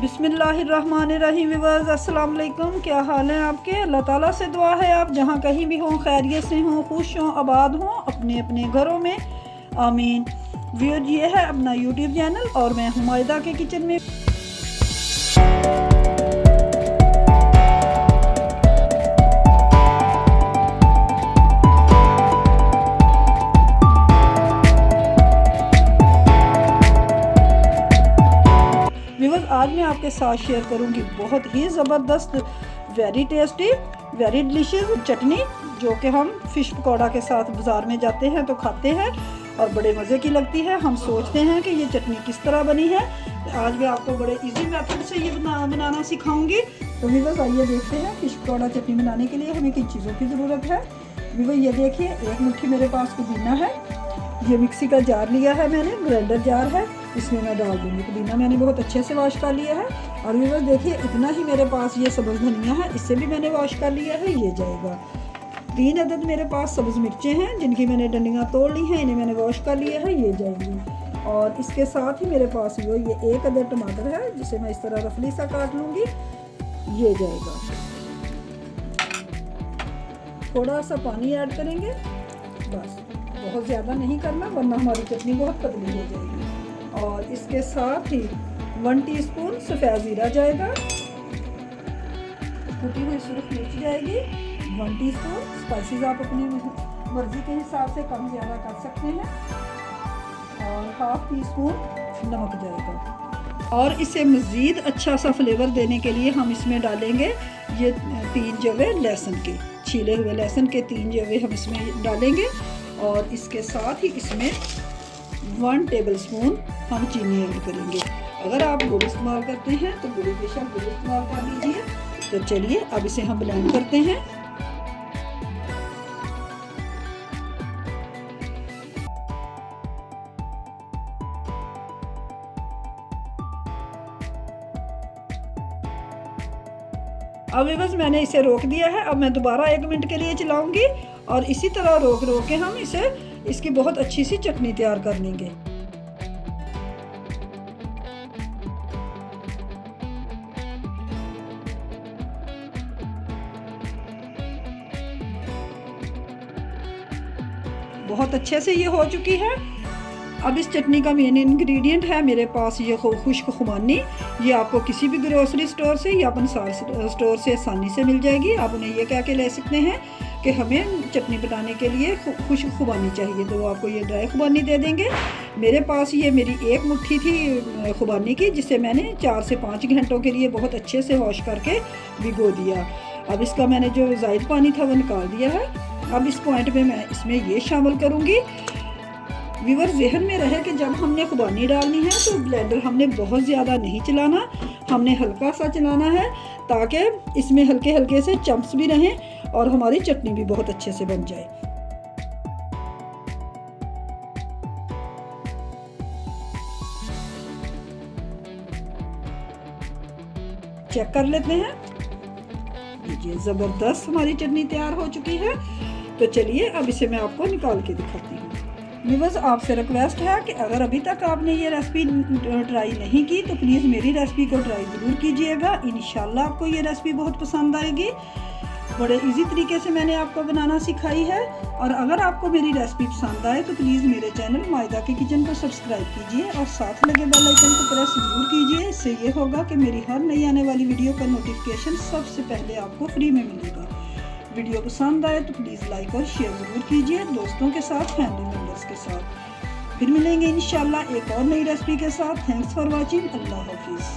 बिस्मिल्लाहिर्रहमानिर्रहीम व्यूअर्स, अस्सलाम वालेकुम। क्या हाल है आपके? अल्लाह ताला से दुआ है आप जहाँ कहीं भी हों खैरियत से हों, खुश हों, आबाद हों अपने अपने घरों में, आमीन। व्यूअर्स, ये है अपना यूट्यूब चैनल और मैं हूँ मायदा के किचन में। व्यूअर्स, आज मैं आपके साथ शेयर करूंगी बहुत ही ज़बरदस्त, वेरी टेस्टी, वेरी डिलीशियस चटनी, जो कि हम फ़िश पकौड़ा के साथ बाज़ार में जाते हैं तो खाते हैं और बड़े मज़े की लगती है। हम सोचते हैं कि ये चटनी किस तरह बनी है। आज मैं आपको बड़े इजी मेथड से ये बनाना सिखाऊंगी। तो व्यूअर्स, आइए देखते हैं फ़िश पकौड़ा चटनी बनाने के लिए हमें किन चीज़ों की ज़रूरत है। व्यूअर्स, ये देखिए, एक मुट्ठी मेरे पास पुदीना है। ये मिक्सी का जार लिया है मैंने, ग्राइंडर जार है, इसमें मैं डाल दूँगी पुदीना। मैंने बहुत अच्छे से वॉश कर लिया है। और व्यूअर्स देखिए, इतना ही मेरे पास ये सब्ज़ धनिया है, इससे भी मैंने वॉश कर लिया है, ये जाएगा। 3 अदद मेरे पास सब्ज़ मिर्चें हैं जिनकी मैंने डंडियाँ तोड़ ली हैं, इन्हें मैंने वॉश कर लिया है, ये जाएंगी। और इसके साथ ही मेरे पास ये 1 अदद टमाटर है जिसे मैं इस तरह रफली सा काट लूँगी, ये जाएगा। थोड़ा सा पानी ऐड करेंगे, बस, बहुत ज़्यादा नहीं करना वरना हमारी चटनी बहुत पतली हो जाएगी। और इसके साथ ही 1 टीस्पून सफ़ेद ज़ीरा जाएगा, कुटी हुई सुरख मिर्च जाएगी, 1 टीस्पून। स्पाइसेस आप अपनी मर्ज़ी के हिसाब से कम ज़्यादा कर सकते हैं। और 1/2 टीस्पून नमक जाएगा। और इसे मज़ीद अच्छा सा फ्लेवर देने के लिए हम इसमें डालेंगे ये 3 जवे लहसुन के, छीले हुए लहसुन के 3 जवे हम इसमें डालेंगे। और इसके साथ ही इसमें 1 टेबलस्पून हम चीनी ऐड करेंगे। अगर आप गुड़ इस्तेमाल करते हैं तो गुड़ बेशक गुड़ इस्तेमाल कर लीजिए। तो चलिए अब इसे हम ब्लेंड करते हैं। अब व्यूअर्स, मैंने इसे रोक दिया है। अब मैं दोबारा 1 मिनट के लिए चलाऊंगी और इसी तरह रोक के हम इसकी बहुत अच्छी सी चटनी तैयार कर लेंगे। बहुत अच्छे से ये हो चुकी है। अब इस चटनी का मेन इंग्रेडिएंट है मेरे पास ये खुश्क खुबानी। ये आपको किसी भी ग्रोसरी स्टोर से या पंसार स्टोर से आसानी से मिल जाएगी। आप उन्हें ये कह के ले सकते हैं कि हमें चटनी बनाने के लिए खुश्क खुबानी चाहिए, तो वो आपको ये ड्राई खुबानी दे देंगे। मेरे पास ये मेरी 1 मुट्ठी थी खुबानी की, जिसे मैंने 4 से 5 घंटों के लिए बहुत अच्छे से वॉश करके भिगो दिया। अब इसका मैंने जो ज़ायद पानी था वो निकाल दिया है। अब इस पॉइंट पे मैं इसमें ये शामिल करूँगी। व्यूअर्स, ज़हन में रहे कि जब हमने खुबानी डालनी है तो ब्लेंडर हमने बहुत ज़्यादा नहीं चलाना, हमने हल्का सा चलाना है ताकि इसमें हल्के हल्के से चम्प्स भी रहें और हमारी चटनी भी बहुत अच्छे से बन जाए। चेक कर लेते हैं। ये ज़बरदस्त हमारी चटनी तैयार हो चुकी है। तो चलिए अब इसे मैं आपको निकाल के दिखाती हूँ। व्यूअर्स, आपसे रिक्वेस्ट है कि अगर अभी तक आपने ये रेसिपी ट्राई नहीं की तो प्लीज़ मेरी रेसिपी को ट्राई ज़रूर कीजिएगा। इंशाल्लाह आपको ये रेसिपी बहुत पसंद आएगी। बड़े इजी तरीके से मैंने आपको बनाना सिखाई है। और अगर आपको मेरी रेसिपी पसंद आए तो प्लीज़ मेरे चैनल मायदा के किचन को सब्सक्राइब कीजिए और साथ लगे बेल आइकन को प्रेस ज़रूर कीजिए। इससे ये होगा कि मेरी हर नई आने वाली वीडियो का नोटिफिकेशन सबसे पहले आपको फ्री में मिलेगा। वीडियो पसंद आए तो प्लीज़ लाइक और शेयर ज़रूर कीजिए दोस्तों के साथ, फैमिली मेम्बर्स के साथ। फिर मिलेंगे इंशाल्लाह एक और नई रेसिपी के साथ। Thanks for watching. अल्लाह हाफिज़।